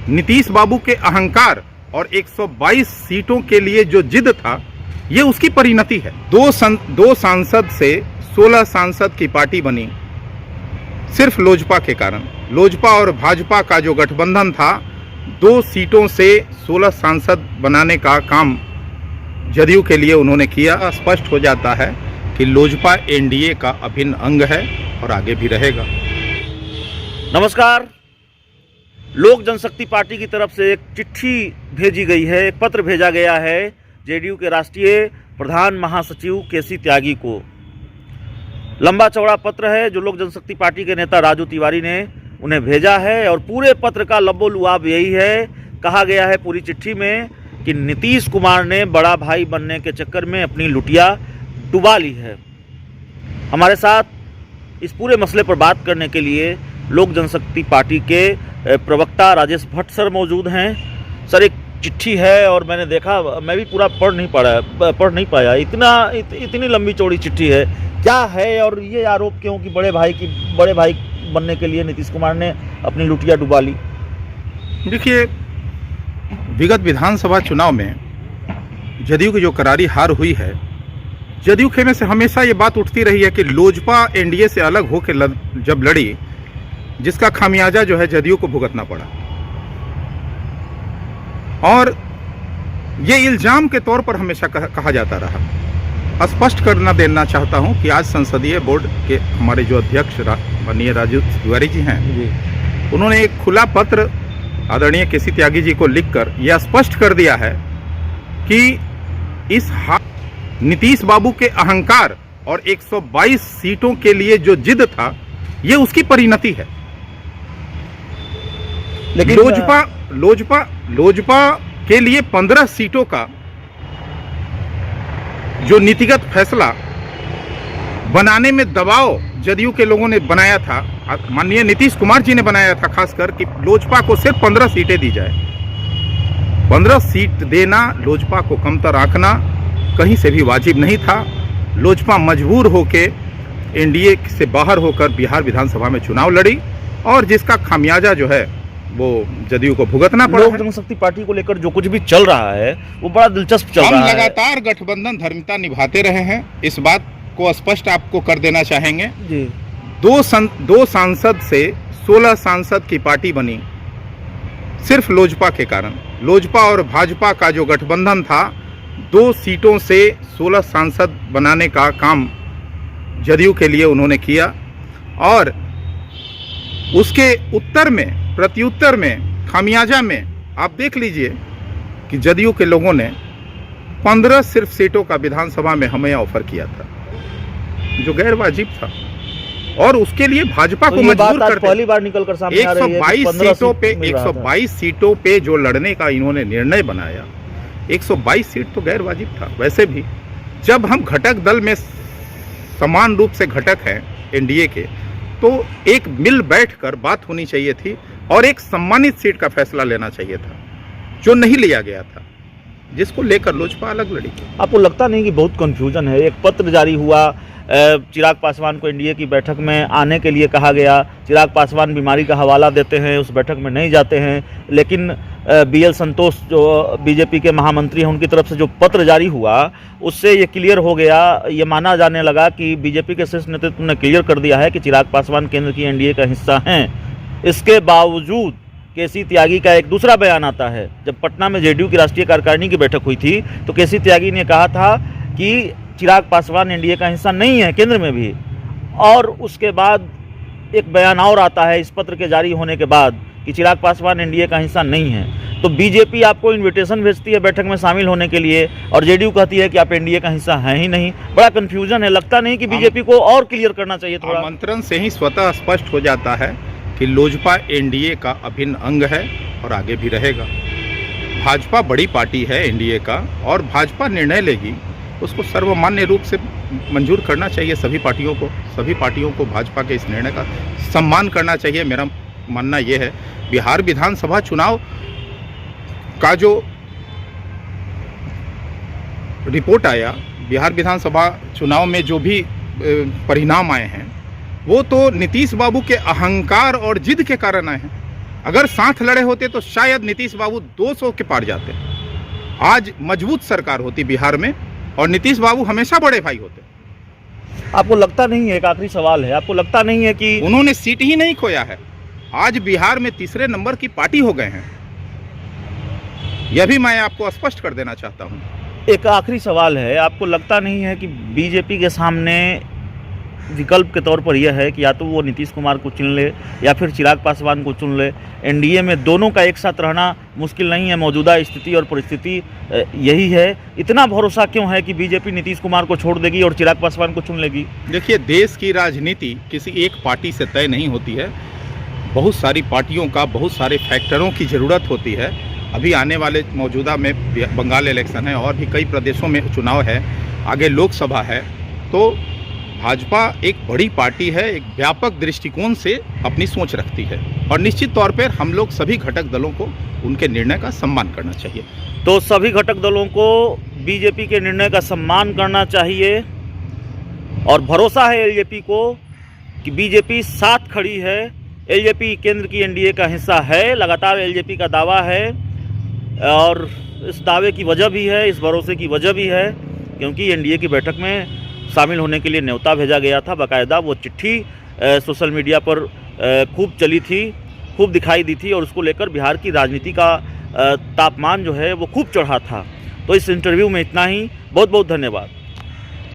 नीतीश बाबू के अहंकार और 122 सीटों के लिए जो जिद था, ये उसकी परिणति है। दो सांसद से 16 सांसद की पार्टी बनी सिर्फ लोजपा के कारण। लोजपा और भाजपा का जो गठबंधन था, 2 सीटों से 16 सांसद बनाने का काम जदयू के लिए उन्होंने किया। स्पष्ट हो जाता है कि लोजपा एनडीए का अभिन्न अंग है और आगे भी रहेगा। नमस्कार। लोक जनशक्ति पार्टी की तरफ से एक चिट्ठी भेजी गई है, एक पत्र भेजा गया है जेडीयू के राष्ट्रीय प्रधान महासचिव केसी त्यागी को। लंबा चौड़ा पत्र है जो लोक जनशक्ति पार्टी के नेता राजू तिवारी ने उन्हें भेजा है और पूरे पत्र का लबोलुआब यही है। कहा गया है पूरी चिट्ठी में कि नीतीश कुमार ने बड़ा भाई बनने के चक्कर में अपनी लुटिया डुबा ली है। हमारे साथ इस पूरे मसले पर बात करने के लिए लोक जनशक्ति पार्टी के प्रवक्ता राजेश भट्ट सर मौजूद हैं। सर, एक चिट्ठी है और मैंने देखा, मैं भी पूरा पढ़ नहीं पाया, इतनी लंबी चौड़ी चिट्ठी है। क्या है और ये आरोप क्यों कि बड़े भाई बनने के लिए नीतीश कुमार ने अपनी लुटिया डुबा ली? देखिए, विगत विधानसभा चुनाव में जदयू की जो करारी हार हुई है, जदयू के में से हमेशा ये बात उठती रही है कि लोजपा एनडीए से अलग होकर जब लड़ी, जिसका खामियाजा जो है जदयू को भुगतना पड़ा। और ये इल्जाम के तौर पर हमेशा कहा जाता रहा। स्पष्ट करना देना चाहता हूं कि आज संसदीय बोर्ड के हमारे जो अध्यक्ष माननीय राजू तिवारी जी हैं, उन्होंने एक खुला पत्र आदरणीय केसी त्यागी जी को लिखकर यह स्पष्ट कर दिया है कि इस नीतीश बाबू के अहंकार और 122 सीटों के लिए जो जिद था, ये उसकी परिणति है। लेकिन लोजपा के लिए 15 सीटों का जो नीतिगत फैसला बनाने में दबाव जदयू के लोगों ने बनाया था, माननीय नीतीश कुमार जी ने बनाया था खासकर, कि लोजपा को सिर्फ 15 सीटें दी जाए। 15 सीट देना, लोजपा को कमतर आंकना कहीं से भी वाजिब नहीं था। लोजपा मजबूर होके एनडीए से बाहर होकर बिहार विधानसभा में चुनाव लड़ी और जिसका खामियाजा जो है वो जदयू को भुगतना पड़ा। लोक जनशक्ति पार्टी को लेकर जो कुछ भी चल रहा है वो बड़ा दिलचस्प चल रहा है। हम लगातार गठबंधन धर्मिता निभाते रहे हैं, इस बात को स्पष्ट आपको कर देना चाहेंगे जी। 2 सांसद से 16 सांसद की पार्टी बनी सिर्फ लोजपा के कारण। लोजपा और भाजपा का जो गठबंधन था, 2 सीटों से 16 सांसद बनाने का काम जदयू के लिए उन्होंने किया। और उसके उत्तर में, प्रत्युत्तर में, खामियाजा में आप देख लीजिए कि जदयू के लोगों ने 15 सिर्फ सीटों का विधानसभा में हमें ऑफर किया था, जो गैर वाजिब था। और उसके लिए भाजपा को मजबूर करते पहली बार निकल कर सामने आ रही है। 122 सीटों पे जो लड़ने का इन्होंने निर्णय बनाया, 122 सीट तो गैर वाजिब था। वैसे भी जब हम घटक दल में समान रूप से घटक हैं एनडीए के, तो एक मिल बैठकर बात होनी चाहिए थी और एक सम्मानित सीट का फैसला लेना चाहिए था, जो नहीं लिया गया था, जिसको लेकर लोजपा अलग लड़ी। आपको लगता नहीं कि बहुत कंफ्यूजन है? एक पत्र जारी हुआ, चिराग पासवान को एनडीए की बैठक में आने के लिए कहा गया। चिराग पासवान बीमारी का हवाला देते हैं, उस बैठक में नहीं जाते हैं। लेकिन बीएल संतोष जो बीजेपी के महामंत्री हैं, उनकी तरफ से जो पत्र जारी हुआ, उससे ये क्लियर हो गया, ये माना जाने लगा कि बीजेपी के शीर्ष नेतृत्व ने क्लियर कर दिया है कि चिराग पासवान केंद्र की एनडीए का हिस्सा हैं। इसके बावजूद केसी त्यागी का एक दूसरा बयान आता है। जब पटना में जेडीयू की राष्ट्रीय कार्यकारिणी की बैठक हुई थी, तो केसी त्यागी ने कहा था कि चिराग पासवान एनडीए का हिस्सा नहीं है केंद्र में भी। और उसके बाद एक बयान और आता है इस पत्र के जारी होने के बाद कि चिराग पासवान एनडीए का हिस्सा नहीं है। तो बीजेपी आपको इनविटेशन भेजती है बैठक में शामिल होने के लिए और जेडीयू कहती है कि आप एनडीए का हिस्सा हैं ही नहीं। बड़ा कंफ्यूजन है। लगता नहीं कि बीजेपी को और क्लियर करना चाहिए थोड़ा? आमंत्रण से ही स्वतः स्पष्ट हो जाता है कि लोजपा एनडीए का अभिन्न अंग है और आगे भी रहेगा। भाजपा बड़ी पार्टी है एनडीए का, और भाजपा निर्णय लेगी, उसको सर्वमान्य रूप से मंजूर करना चाहिए सभी पार्टियों को भाजपा के इस निर्णय का सम्मान करना चाहिए। मेरा मानना यह है, बिहार विधानसभा चुनाव का जो रिपोर्ट आया, बिहार विधानसभा चुनाव में जो भी परिणाम आए हैं, वो तो नीतीश बाबू के अहंकार और जिद के कारण आए हैं। अगर साथ लड़े होते तो शायद नीतीश बाबू 200 के पार जाते। आज मजबूत सरकार होती बिहार में और नीतीश बाबू हमेशा बड़े भाई होते। आपको लगता नहीं है, एक आखिरी सवाल है, आपको लगता नहीं है कि उन्होंने सीट ही नहीं खोया है, आज बिहार में तीसरे नंबर की पार्टी हो गए हैं, यह भी मैं आपको स्पष्ट कर देना चाहता हूं। एक आखिरी सवाल है, आपको लगता नहीं है कि बीजेपी के सामने विकल्प के तौर पर यह है कि या तो वो नीतीश कुमार को चुन ले या फिर चिराग पासवान को चुन ले? एनडीए में दोनों का एक साथ रहना मुश्किल नहीं है, मौजूदा स्थिति और परिस्थिति यही है। इतना भरोसा क्यों है कि बीजेपी नीतीश कुमार को छोड़ देगी और चिराग पासवान को चुन लेगी? देखिए, देश की राजनीति किसी एक पार्टी से तय नहीं होती है, बहुत सारी पार्टियों का, बहुत सारे फैक्टरों की ज़रूरत होती है। अभी आने वाले मौजूदा में बंगाल इलेक्शन है और भी कई प्रदेशों में चुनाव है, आगे लोकसभा है, तो भाजपा एक बड़ी पार्टी है, एक व्यापक दृष्टिकोण से अपनी सोच रखती है और निश्चित तौर पर हम लोग सभी घटक दलों को उनके निर्णय का सम्मान करना चाहिए। तो सभी घटक दलों को बीजेपी के निर्णय का सम्मान करना चाहिए और भरोसा है एलजेपी को कि बीजेपी साथ खड़ी है। एलजेपी केंद्र की एनडीए का हिस्सा है, लगातार एलजेपी का दावा है और इस दावे की वजह भी है, इस भरोसे की वजह भी है क्योंकि एनडीए की बैठक में शामिल होने के लिए न्योता भेजा गया था। बाकायदा वो चिट्ठी सोशल मीडिया पर खूब चली थी, खूब दिखाई दी थी और उसको लेकर बिहार की राजनीति का तापमान जो है वो खूब चढ़ा था। तो इस इंटरव्यू में इतना ही। बहुत बहुत धन्यवाद।